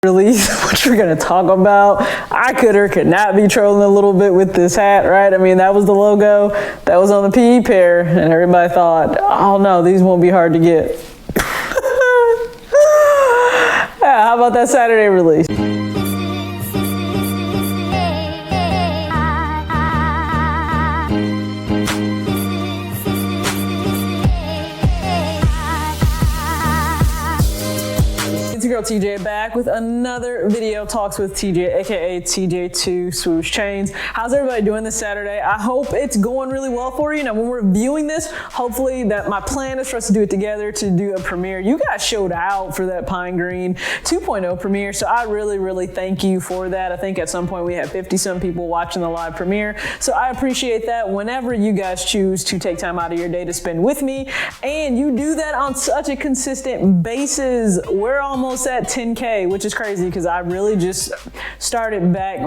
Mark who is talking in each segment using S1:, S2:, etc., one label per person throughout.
S1: Release, which we're gonna talk about. I could or could not be trolling a little bit with this hat, right? I mean, that was the logo that was on the PE pair, and everybody thought, oh no, these won't be hard to get. Yeah, how about that Saturday release? It's your girl TJ back with another video talks with TJ, aka TJ2 Swoosh Chains. How's everybody doing this Saturday? I hope it's going really well for you. Now, when we're viewing this, hopefully that my plan is for us to do it together, to do a premiere. You guys showed out for that Pine Green 2.0 premiere, so I really thank you for that. I think at some point we had 50-some people watching the live premiere, so I appreciate that whenever you guys choose to take time out of your day to spend with me, and you do that on such a consistent basis. We're almost at 10K, which is crazy because I really just started back,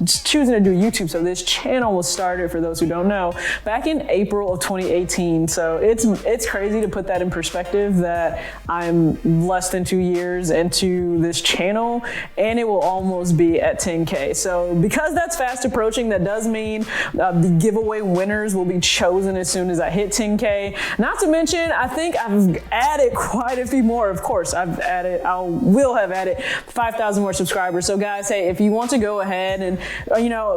S1: just choosing to do YouTube. So this channel was started, for those who don't know, back in April of 2018. So it's crazy to put that in perspective that I'm less than 2 years into this channel and it will almost be at 10K. So because that's fast approaching, that does mean the giveaway winners will be chosen as soon as I hit 10K. Not to mention, I think I've added quite a few more. Of course, I will have added 5,000 more subscribers. So guys, hey, if you want to go ahead and,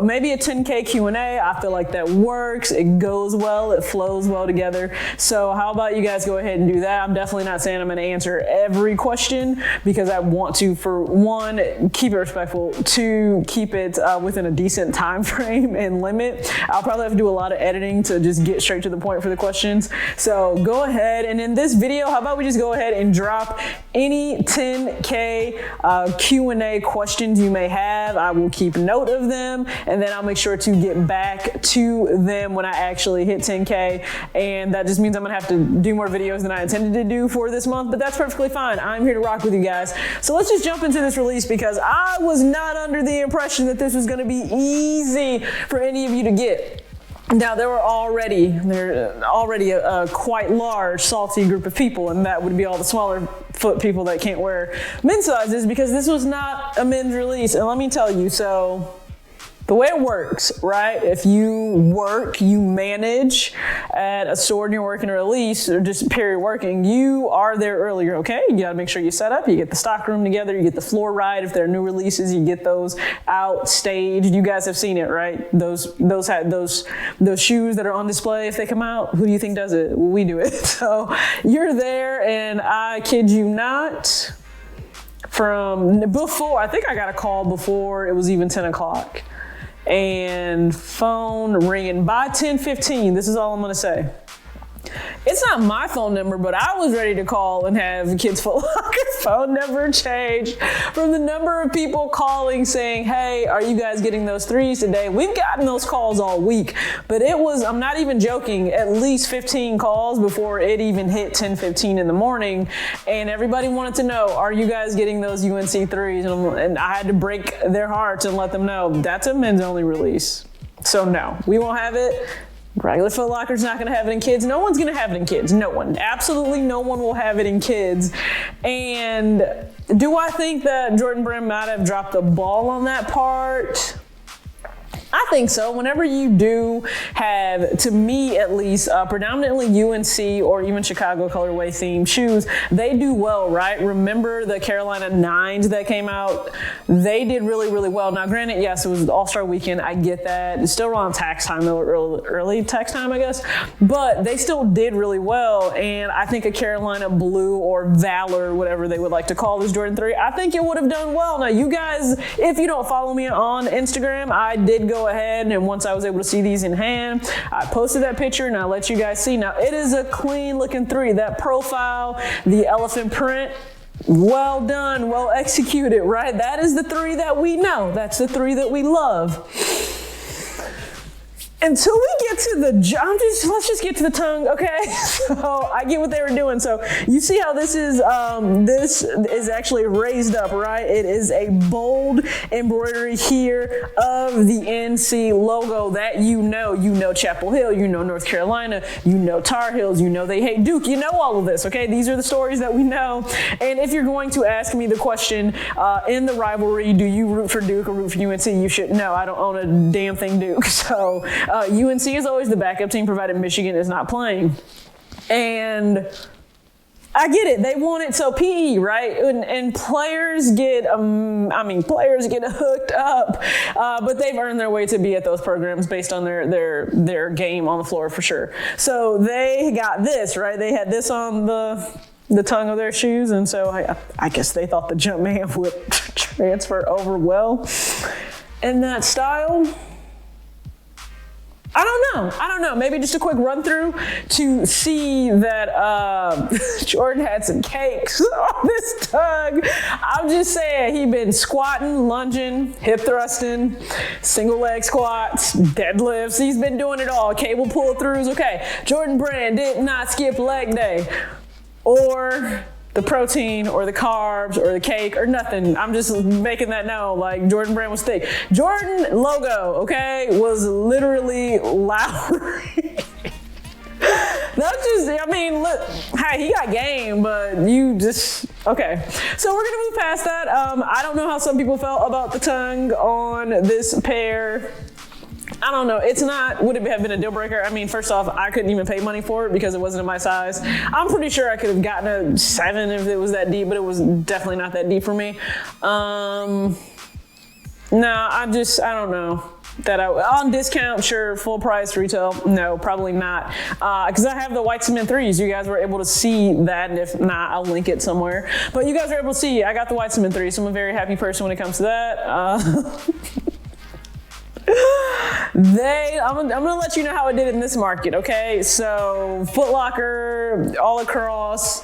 S1: maybe a 10K Q&A, I feel like that works. It goes well, it flows well together. So how about you guys go ahead and do that? I'm definitely not saying I'm going to answer every question because I want to, for one, keep it respectful, two, keep it within a decent time frame and limit. I'll probably have to do a lot of editing to just get straight to the point for the questions. So go ahead, and in this video, how about we just go ahead and drop any 10K Q&A questions you may have. I will keep note of them, and then I'll make sure to get back to them when I actually hit 10K. And that just means I'm gonna have to do more videos than I intended to do for this month, but that's perfectly fine. I'm here to rock with you guys. So let's just jump into this release because I was not under the impression that this was gonna be easy for any of you to get. Now, there were already a quite large, salty group of people, and that would be all the smaller foot people that can't wear men's sizes because this was not a men's release. And let me tell you, so the way it works, right? If you work, you manage at a store and you're working a release or just period working, you are there earlier, okay? You gotta make sure you set up, you get the stock room together, you get the floor right. If there are new releases, you get those out staged. You guys have seen it, right? Those shoes that are on display, if they come out, who do you think does it? Well, we do it. So you're there, and I kid you not, from before, I think I got a call before it was even 10 o'clock. And phone ringing by 10:15. This is all I'm gonna say. It's not my phone number, but I was ready to call and have Kids Foot Locker's phone number changed from the number of people calling saying, hey, are you guys getting those threes today? We've gotten those calls all week, but it was, I'm not even joking, at least 15 calls before it even hit 10:15 in the morning. And everybody wanted to know, are you guys getting those UNC threes? And I had to break their hearts and let them know that's a men's only release. So no, we won't have it. Regular Foot Locker's not gonna have it in kids. No one's gonna have it in kids. No one. Absolutely no one will have it in kids. And do I think that Jordan Brand might have dropped the ball on that part? I think so. Whenever you do have, to me at least, predominantly UNC or even Chicago colorway themed shoes, they do well, right? Remember the Carolina 9s that came out? They did really well. Now, granted, yes, it was All-Star weekend. I get that. It's still around tax time, early tax time, I guess. But they still did really well. And I think a Carolina Blue or Valor, whatever they would like to call this Jordan 3, I think it would have done well. Now, you guys, if you don't follow me on Instagram, I did go ahead, and once I was able to see these in hand, I posted that picture and I let you guys see. Now, it is a clean looking 3. That profile, the elephant print, well done, well executed, right? That is the 3 that we know. That's the 3 that we love. until we get to the, let's just get to the tongue, okay? So I get what they were doing. So you see how this is actually raised up, right? It is a bold embroidery here of the NC logo that you know Chapel Hill, you know North Carolina, you know Tar Heels, you know they hate Duke, you know all of this, okay? These are the stories that we know. And if you're going to ask me the question in the rivalry, do you root for Duke or root for UNC? You should know I don't own a damn thing Duke. So UNC is always the backup team provided Michigan is not playing. And I get it. They want it so PE, right? And players get, players get hooked up, but they've earned their way to be at those programs based on their game on the floor for sure. So they got this, right? They had this on the tongue of their shoes, and so I guess they thought the Jumpman would transfer over well in that style. I don't know. Maybe just a quick run through to see that Jordan had some cakes on this tongue. I'm just saying he been squatting, lunging, hip thrusting, single leg squats, deadlifts. He's been doing it all. Cable pull throughs. Okay, Jordan Brand did not skip leg day or the protein or the carbs or the cake or nothing. I'm just making that known. Like Jordan Brand was thick. Jordan logo, okay, was literally Lowry. That's just, look, hey, he got game, but you just, okay. So we're gonna move past that. I don't know how some people felt about the tongue on this pair. I don't know. It's not, would it have been a deal breaker? First off, I couldn't even pay money for it because it wasn't in my size. I'm pretty sure I could have gotten a 7 if it was that deep, but it was definitely not that deep for me. No, I don't know. On discount, sure. Full price retail, no, probably not. Because I have the white cement 3s. You guys were able to see that, and if not, I'll link it somewhere. But you guys were able to see, I got the white cement 3s, so I'm a very happy person when it comes to that. I'm gonna let you know how it did in this market, okay? So Foot Locker, all across,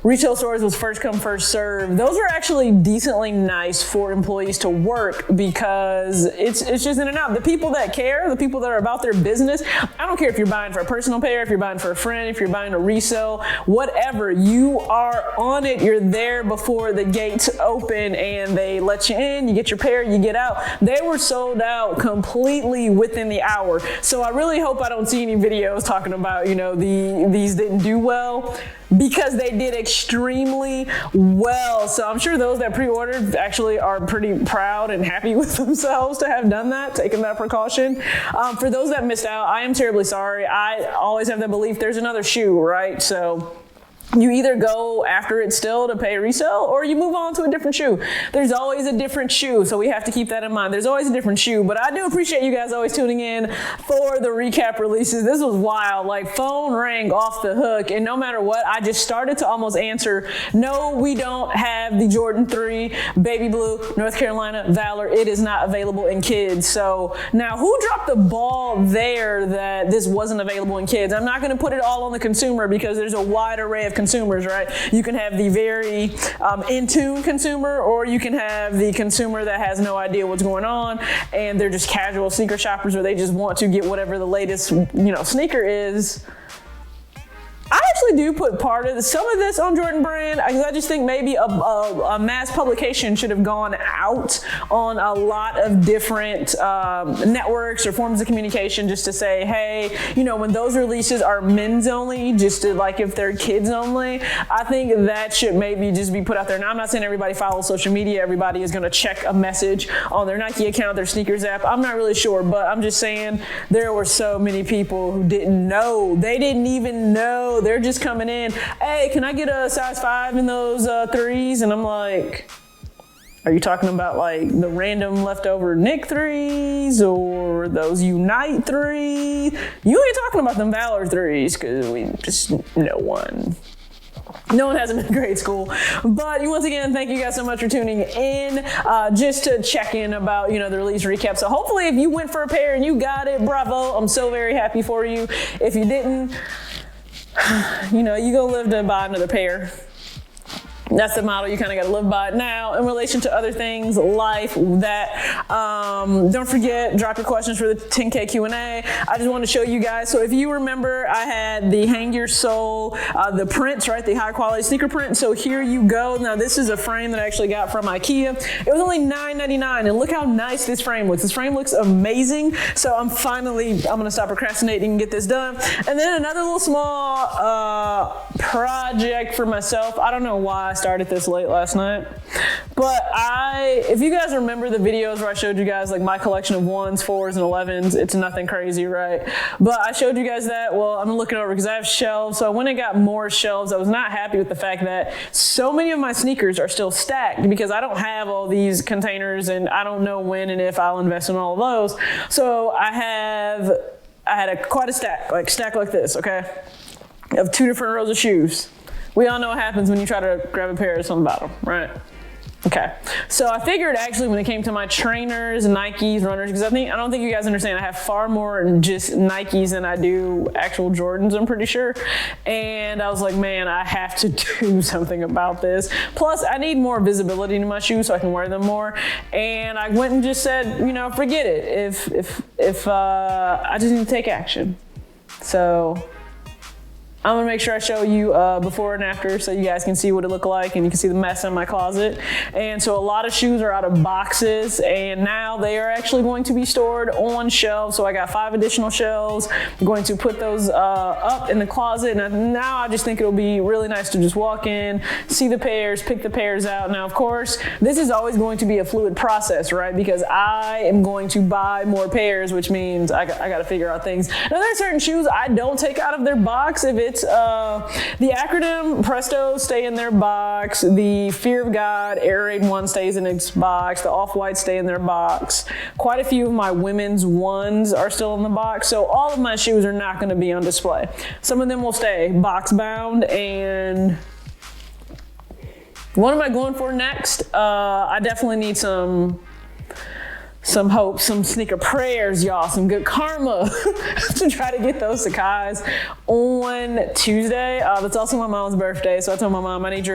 S1: retail stores was first come, first serve. Those are actually decently nice for employees to work because it's just in and out. The people that care, the people that are about their business, I don't care if you're buying for a personal pair, if you're buying for a friend, if you're buying a resale, whatever, you are on it. You're there before the gates open and they let you in, you get your pair, you get out. They were sold out completely within the hour. So I really hope I don't see any videos talking about, these didn't do well, because they did extremely well. So I'm sure those that pre-ordered actually are pretty proud and happy with themselves to have done that, taken that precaution. For those that missed out, I am terribly sorry. I always have the belief there's another shoe, right? So you either go after it still to pay resale or you move on to a different shoe. There's always a different shoe, so we have to keep that in mind. There's always a different shoe, but I do appreciate you guys always tuning in for the recap releases. This was wild. Like, phone rang off the hook, and no matter what, I just started to almost answer, no, we don't have the Jordan 3 Baby Blue North Carolina Valor. It is not available in kids. So now, who dropped the ball there that this wasn't available in kids? I'm not going to put it all on the consumer because there's a wide array of consumers, right? You can have the very in-tune consumer, or you can have the consumer that has no idea what's going on and they're just casual sneaker shoppers, or they just want to get whatever the latest sneaker is. I actually do put some of this on Jordan Brand because I just think maybe a mass publication should have gone out on a lot of different networks or forms of communication, just to say, hey, when those releases are men's only, just to, like, if they're kids only, I think that should maybe just be put out there. Now, I'm not saying everybody follows social media. Everybody is going to check a message on their Nike account, their sneakers app. I'm not really sure, but I'm just saying there were so many people who didn't know. They didn't even know. They're just coming in, hey, can I get a size 5 in those 3s? And I'm like, are you talking about like the random leftover Nick 3s or those Unite 3s? You ain't talking about them Valor 3s, because no one has them in grade school. But once again, thank you guys so much for tuning in, just to check in about, the release recap. So hopefully if you went for a pair and you got it, bravo. I'm so very happy for you. If you didn't, you go live to buy another pair. That's the motto you kind of got to live by. Now, in relation to other things, life, that, don't forget, drop your questions for the 10K Q&A. I just want to show you guys. So if you remember, I had the hang your sole, the prints, right? The high quality sneaker print. So here you go. Now this is a frame that I actually got from IKEA. It was only $9.99, and look how nice this frame looks. This frame looks amazing. So I'm going to stop procrastinating and get this done. And then another little small project for myself. I don't know why I started this late last night, but if you guys remember the videos where I showed you guys like my collection of 1s, 4s, and 11s, it's nothing crazy, right? But I showed you guys that. Well, I'm looking over because I have shelves. So I went and got more shelves. I was not happy with the fact that so many of my sneakers are still stacked because I don't have all these containers and I don't know when and if I'll invest in all of those. So I had quite a stack like this, okay, of 2 different rows of shoes. We all know what happens when you try to grab a pair of some bottom, right? Okay, so I figured actually when it came to my trainers, Nikes, runners, because I don't think you guys understand, I have far more than just Nikes than I do actual Jordans, I'm pretty sure. And I was like, man, I have to do something about this. Plus, I need more visibility in my shoes so I can wear them more. And I went and just said, you know, forget it. If I just need to take action. So I'm gonna make sure I show you before and after so you guys can see what it looked like and you can see the mess in my closet. And so a lot of shoes are out of boxes and now they are actually going to be stored on shelves. So I got 5 additional shelves. I'm going to put those up in the closet, and now I just think it'll be really nice to just walk in, see the pairs, pick the pairs out. Now, of course, this is always going to be a fluid process, right? Because I am going to buy more pairs, which means I got to figure out things. Now, there are certain shoes I don't take out of their box. If it's the acronym Presto stay in their box, the Fear of God Air Raid 1 stays in its box, the Off-White stay in their box. Quite a few of my women's ones are still in the box, so all of my shoes are not going to be on display. Some of them will stay box bound. And what am I going for next? I definitely need some hope, some sneaker prayers, y'all, some good karma to try to get those Sakai's on Tuesday. That's also my mom's birthday, so I told my mom, I need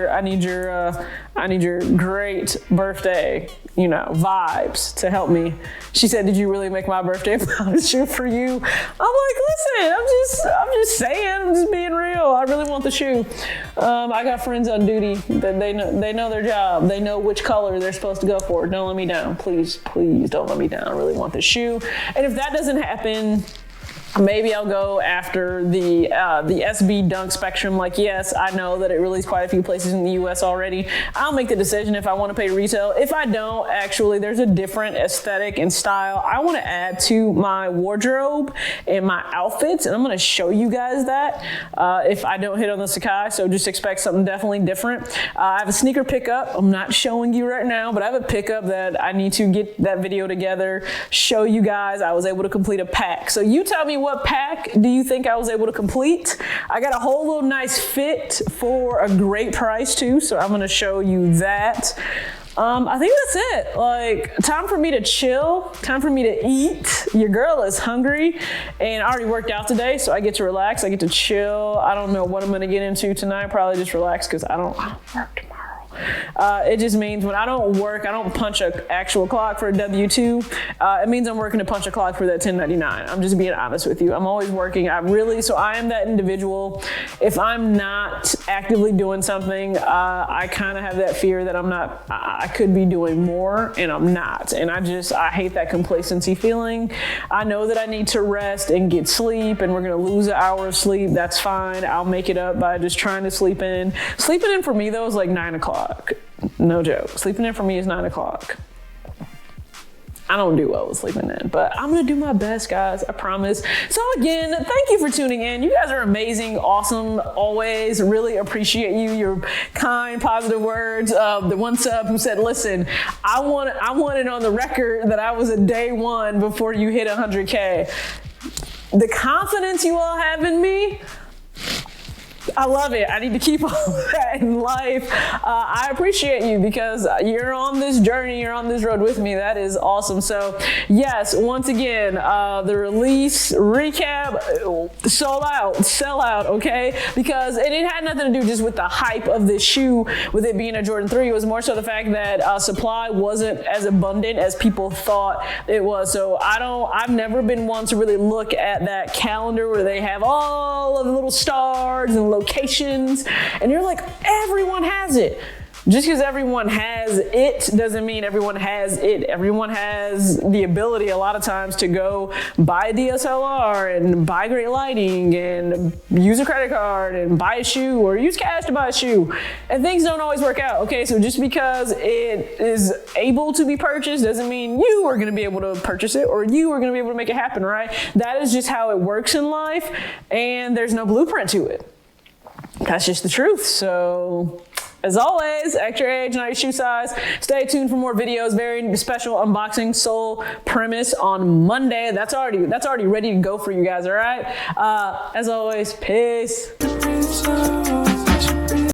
S1: your great birthday, you know, vibes to help me. She said, "Did you really make my birthday about a shoe for you?" I'm like, listen, I'm just saying, I'm just being real. I really want the shoe. I got friends on duty that they know their job. They know which color they're supposed to go for. Don't let me down, please don't let me down. I really want the shoe. And if that doesn't happen, maybe I'll go after the SB Dunk Spectrum. Like, yes, I know that it released quite a few places in the US already. I'll make the decision if I want to pay retail. If I don't, actually, there's a different aesthetic and style I want to add to my wardrobe and my outfits, and I'm going to show you guys that if I don't hit on the Sakai, so just expect something definitely different. I have a sneaker pickup. I'm not showing you right now, but I have a pickup that I need to get that video together, show you guys. I was able to complete a pack. So you tell me, what pack do you think I was able to complete? I got a whole little nice fit for a great price too, so I'm gonna show you that. I think that's it. Like, time for me to chill, time for me to eat. Your girl is hungry, and I already worked out today, so I get to relax, I get to chill. I don't know what I'm gonna get into tonight, probably just relax because I don't work tomorrow. It just means when I don't work, I don't punch an actual clock for a W-2. It means I'm working to punch a clock for that $10.99. I'm just being honest with you. I'm always working. So I am that individual. If I'm not actively doing something, I kind of have that fear that I could be doing more and I'm not. And I hate that complacency feeling. I know that I need to rest and get sleep, and we're going to lose an hour of sleep. That's fine. I'll make it up by just trying to sleep in. Sleeping in for me though is like 9 o'clock. No joke. Sleeping in for me is 9 o'clock. I don't do well with sleeping in, but I'm gonna do my best, guys, I promise. So again, thank you for tuning in. You guys are amazing, awesome, always. Really appreciate you, your kind, positive words. The one sub who said, listen, I want it on the record that I was a day one before you hit 100K. The confidence you all have in me, I love it. I need to keep all of that in life. I appreciate you because you're on this journey, you're on this road with me. That is awesome. So yes, once again, the release recap, sold out, sell out, okay? Because it had nothing to do just with the hype of this shoe, with it being a Jordan 3. It was more so the fact that supply wasn't as abundant as people thought it was. So I've never been one to really look at that calendar where they have all of the little stars and locations, and you're like, everyone has it. Just because everyone has it doesn't mean everyone has it. Everyone has the ability a lot of times to go buy a DSLR and buy great lighting and use a credit card and buy a shoe or use cash to buy a shoe. And things don't always work out, okay? So just because it is able to be purchased doesn't mean you are gonna be able to purchase it or you are gonna be able to make it happen, right? That is just how it works in life, and there's no blueprint to it. That's just the truth. So as always, extra age, not your shoe size. Stay tuned for more videos. Very special unboxing sole premise on Monday. That's already ready to go for you guys, all right? As always, peace.